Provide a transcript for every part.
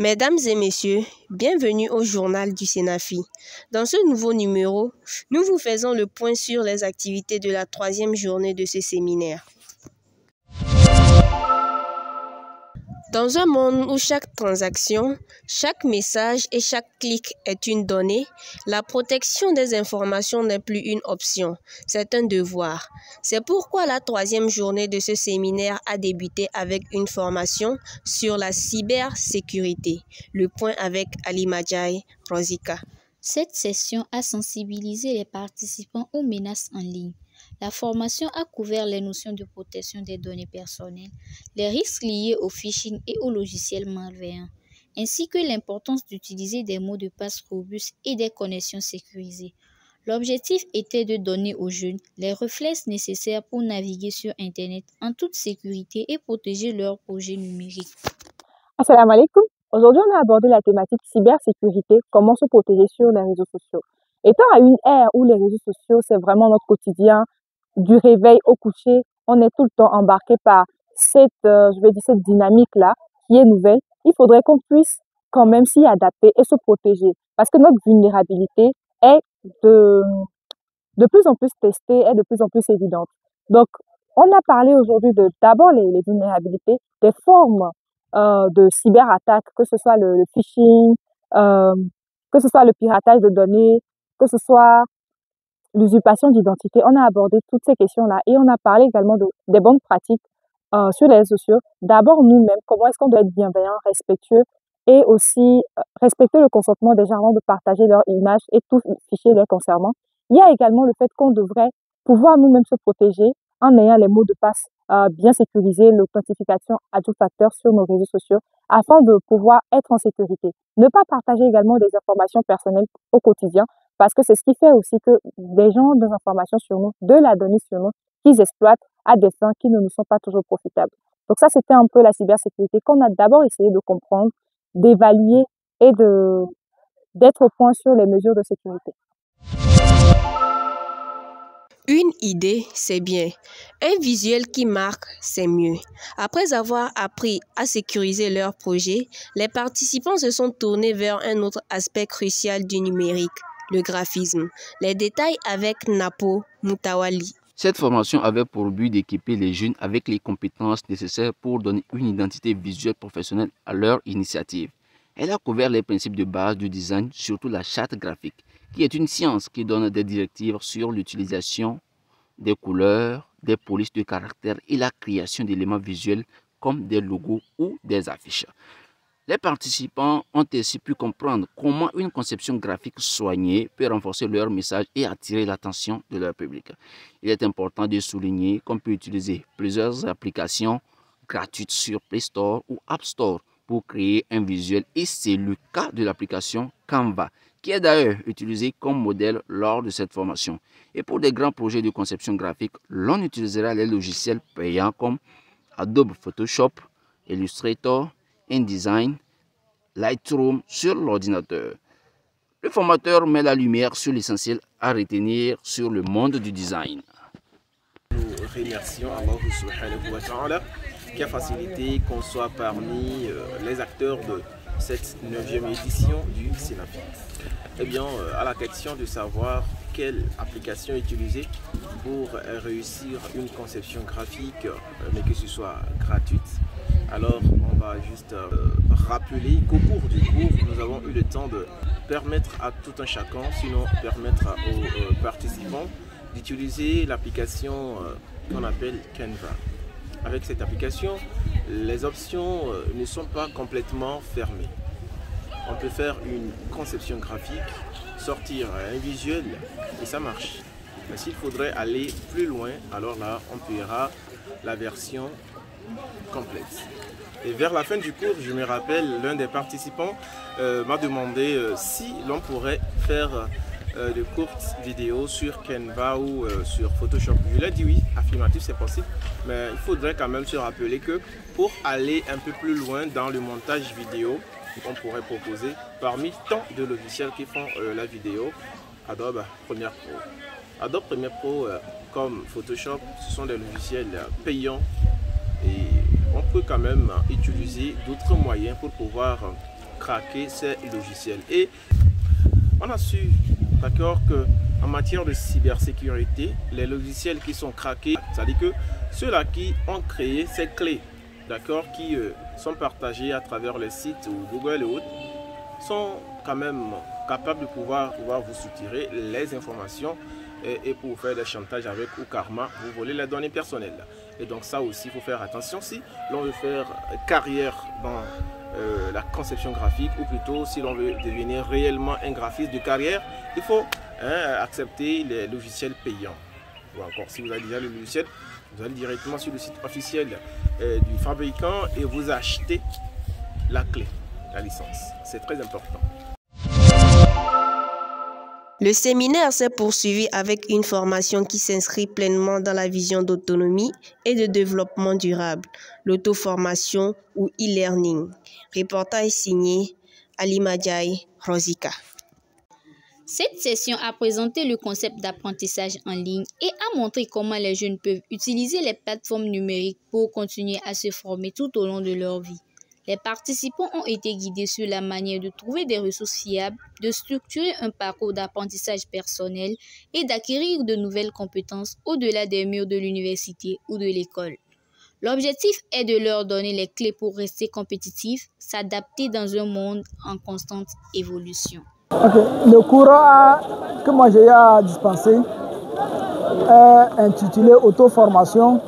Mesdames et messieurs, bienvenue au journal du Sénafi. Dans ce nouveau numéro, nous vous faisons le point sur les activités de la 3e journée de ce séminaire. Dans un monde où chaque transaction, chaque message et chaque clic est une donnée, la protection des informations n'est plus une option, c'est un devoir. C'est pourquoi la 3e journée de ce séminaire a débuté avec une formation sur la cybersécurité. Le point avec Ali Madjaï Rosika. Cette session a sensibilisé les participants aux menaces en ligne. La formation a couvert les notions de protection des données personnelles, les risques liés au phishing et aux logiciels malveillants, ainsi que l'importance d'utiliser des mots de passe robustes et des connexions sécurisées. L'objectif était de donner aux jeunes les réflexes nécessaires pour naviguer sur Internet en toute sécurité et protéger leurs projets numériques. Assalamu alaikum. Aujourd'hui, on a abordé la thématique cybersécurité, comment se protéger sur les réseaux sociaux. Étant à une ère où les réseaux sociaux, c'est vraiment notre quotidien, du réveil au coucher, on est tout le temps embarqué par cette dynamique-là qui est nouvelle. Il faudrait qu'on puisse quand même s'y adapter et se protéger parce que notre vulnérabilité est de plus en plus testée, est de plus en plus évidente. Donc, on a parlé aujourd'hui d'abord les vulnérabilités, des formes de cyberattaques, que ce soit le phishing, que ce soit le piratage de données, que ce soit l'usurpation d'identité. On a abordé toutes ces questions-là et on a parlé également des bonnes pratiques sur les réseaux sociaux. D'abord, nous-mêmes, comment est-ce qu'on doit être bienveillant, respectueux et aussi respecter le consentement des gens avant de partager leur image et tout fichier les concernant. Il y a également le fait qu'on devrait pouvoir nous-mêmes se protéger en ayant les mots de passe bien sécurisés, l'authentification à deux facteurs sur nos réseaux sociaux afin de pouvoir être en sécurité. Ne pas partager également des informations personnelles au quotidien parce que c'est ce qui fait aussi que des gens ont des informations sur nous, de la donnée sur nous, qu'ils exploitent à des fins qui ne nous sont pas toujours profitables. Donc ça, c'était un peu la cybersécurité qu'on a d'abord essayé de comprendre, d'évaluer et d'être au point sur les mesures de sécurité. Une idée, c'est bien. Un visuel qui marque, c'est mieux. Après avoir appris à sécuriser leur projet, les participants se sont tournés vers un autre aspect crucial du numérique, le graphisme. Les détails avec Napo Moutawali. Cette formation avait pour but d'équiper les jeunes avec les compétences nécessaires pour donner une identité visuelle professionnelle à leur initiative. Elle a couvert les principes de base du design, surtout la charte graphique, qui est une science qui donne des directives sur l'utilisation des couleurs, des polices de caractère et la création d'éléments visuels comme des logos ou des affiches. Les participants ont ainsi pu comprendre comment une conception graphique soignée peut renforcer leur message et attirer l'attention de leur public. Il est important de souligner qu'on peut utiliser plusieurs applications gratuites sur Play Store ou App Store pour créer un visuel et c'est le cas de l'application Canva, qui est d'ailleurs utilisée comme modèle lors de cette formation. Et pour des grands projets de conception graphique, l'on utilisera les logiciels payants comme Adobe Photoshop, Illustrator, InDesign, Lightroom sur l'ordinateur. Le formateur met la lumière sur l'essentiel à retenir sur le monde du design. Nous remercions Allah subhanahu wa ta'ala qui a facilité qu'on soit parmi les acteurs de cette 9e édition du Sénafi. Eh bien, à la question de savoir quelle application utiliser pour réussir une conception graphique, mais que ce soit gratuite, alors on va juste rappeler qu'au cours du cours, nous avons eu le temps de permettre à tout un chacun, sinon permettre aux participants d'utiliser l'application qu'on appelle Canva. Avec cette application, les options ne sont pas complètement fermées. On peut faire une conception graphique, sortir un visuel et ça marche. Mais s'il faudrait aller plus loin, alors là, on paiera la version complète. Et vers la fin du cours, je me rappelle, l'un des participants m'a demandé si l'on pourrait faire de courtes vidéos sur Canva ou sur Photoshop. Je lui ai dit oui, affirmatif, c'est possible, mais il faudrait quand même se rappeler que pour aller un peu plus loin dans le montage vidéo, on pourrait proposer parmi tant de logiciels qui font la vidéo, Adobe Premiere Pro. Adobe Premiere Pro, comme Photoshop, ce sont des logiciels payants et on peut quand même utiliser d'autres moyens pour pouvoir craquer ces logiciels. Et on a su, d'accord, qu'en matière de cybersécurité, les logiciels qui sont craqués, c'est-à-dire que ceux-là qui ont créé ces clés, d'accord, qui sont partagées à travers les sites ou Google et autres, sont quand même capables de pouvoir vous soutirer les informations et pour faire des chantages avec ou karma, vous voler les données personnelles. Et donc ça aussi, il faut faire attention si l'on veut faire carrière dans la conception graphique, ou plutôt si l'on veut devenir réellement un graphiste de carrière, il faut accepter les logiciels payants. Ou encore, si vous avez déjà le logiciel, vous allez directement sur le site officiel du fabricant et vous achetez la clé, la licence. C'est très important. Le séminaire s'est poursuivi avec une formation qui s'inscrit pleinement dans la vision d'autonomie et de développement durable, l'auto-formation ou e-learning. Reportage signé Halima Ndiaye Rosika. Cette session a présenté le concept d'apprentissage en ligne et a montré comment les jeunes peuvent utiliser les plateformes numériques pour continuer à se former tout au long de leur vie. Les participants ont été guidés sur la manière de trouver des ressources fiables, de structurer un parcours d'apprentissage personnel et d'acquérir de nouvelles compétences au-delà des murs de l'université ou de l'école. L'objectif est de leur donner les clés pour rester compétitifs, s'adapter dans un monde en constante évolution. Le cours que moi j'ai à dispenser est intitulé Auto-formation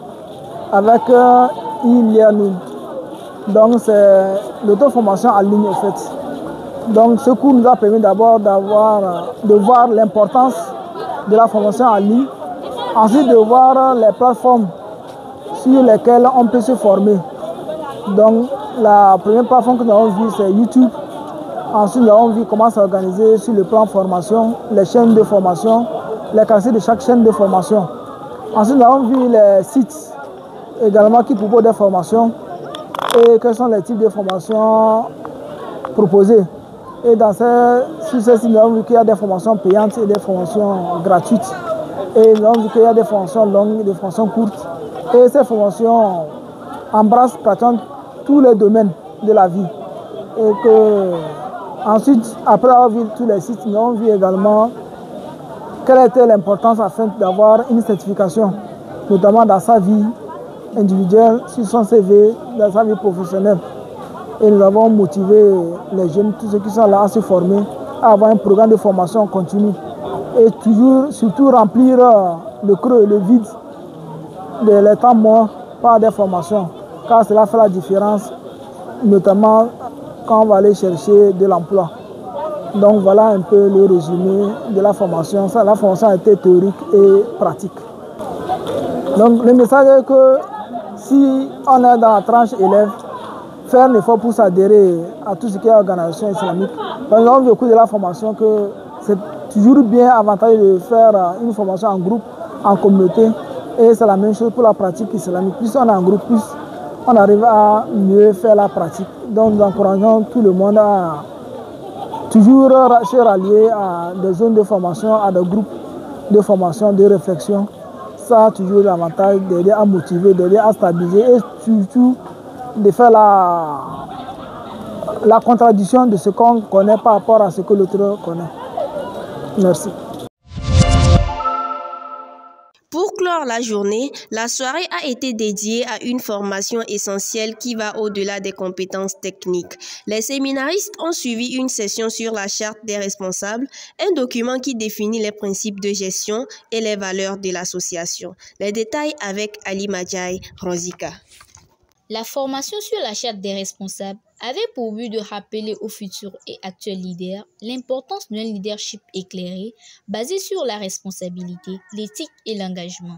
avec e-learning. Donc c'est l'auto-formation en ligne en fait. Donc ce cours nous a permis d'abord de voir l'importance de la formation en ligne, ensuite de voir les plateformes sur lesquelles on peut se former. Donc la première plateforme que nous avons vue c'est YouTube. Ensuite nous avons vu comment s'organiser sur le plan formation, les chaînes de formation, les qualités de chaque chaîne de formation. Ensuite nous avons vu les sites également qui proposent des formations. Et quels sont les types de formations proposées. Et sur ces sites, nous avons vu qu'il y a des formations payantes et des formations gratuites. Et nous avons vu qu'il y a des formations longues et des formations courtes. Et ces formations embrassent pratiquement tous les domaines de la vie. Et que, ensuite, après avoir vu tous les sites, nous avons vu également quelle était l'importance afin d'avoir une certification, notamment dans sa vie individuelle, sur son CV, dans sa vie professionnelle. Et nous avons motivé les jeunes, tous ceux qui sont là à se former, à avoir un programme de formation continue. Et toujours, surtout remplir le creux, le vide, les temps morts par des formations. Car cela fait la différence, notamment quand on va aller chercher de l'emploi. Donc voilà un peu le résumé de la formation. La formation a été théorique et pratique. Donc le message est que si on est dans la tranche élève, faire un effort pour s'adhérer à tout ce qui est organisation islamique. Par exemple, au cours de la formation, que c'est toujours bien avantageux de faire une formation en groupe, en communauté. Et c'est la même chose pour la pratique islamique. Plus on est en groupe, plus on arrive à mieux faire la pratique. Donc nous encourageons tout le monde à toujours se rallier à des zones de formation, à des groupes de formation, de réflexion. Ça a toujours l'avantage d'aider à motiver, d'aider à stabiliser et surtout de faire la contradiction de ce qu'on connaît par rapport à ce que l'autre connaît. Merci. Pour clore la journée, la soirée a été dédiée à une formation essentielle qui va au-delà des compétences techniques. Les séminaristes ont suivi une session sur la charte des responsables, un document qui définit les principes de gestion et les valeurs de l'association. Les détails avec Halima Ndiaye Rosika. La formation sur la charte des responsables avait pour but de rappeler aux futurs et actuels leaders l'importance d'un leadership éclairé basé sur la responsabilité, l'éthique et l'engagement.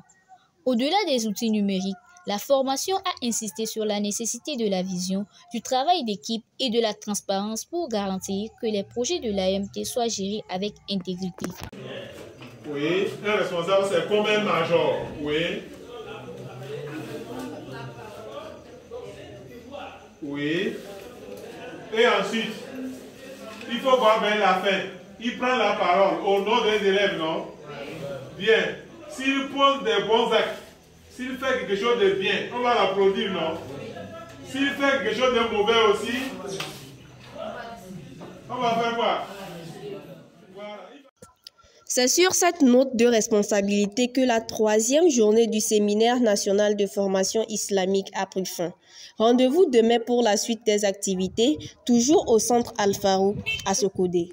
Au-delà des outils numériques, la formation a insisté sur la nécessité de la vision, du travail d'équipe et de la transparence pour garantir que les projets de l'AMT soient gérés avec intégrité. Oui, un responsable c'est comme un major, oui. Oui. Et ensuite, il faut voir bien la fin. Il prend la parole au nom des élèves, non? Bien. S'il pose des bons actes, s'il fait quelque chose de bien, on va l'applaudir, non? S'il fait quelque chose de mauvais aussi, C'est sur cette note de responsabilité que la 3e journée du séminaire national de formation islamique a pris fin. Rendez-vous demain pour la suite des activités, toujours au centre Al Farouk à Sokodé.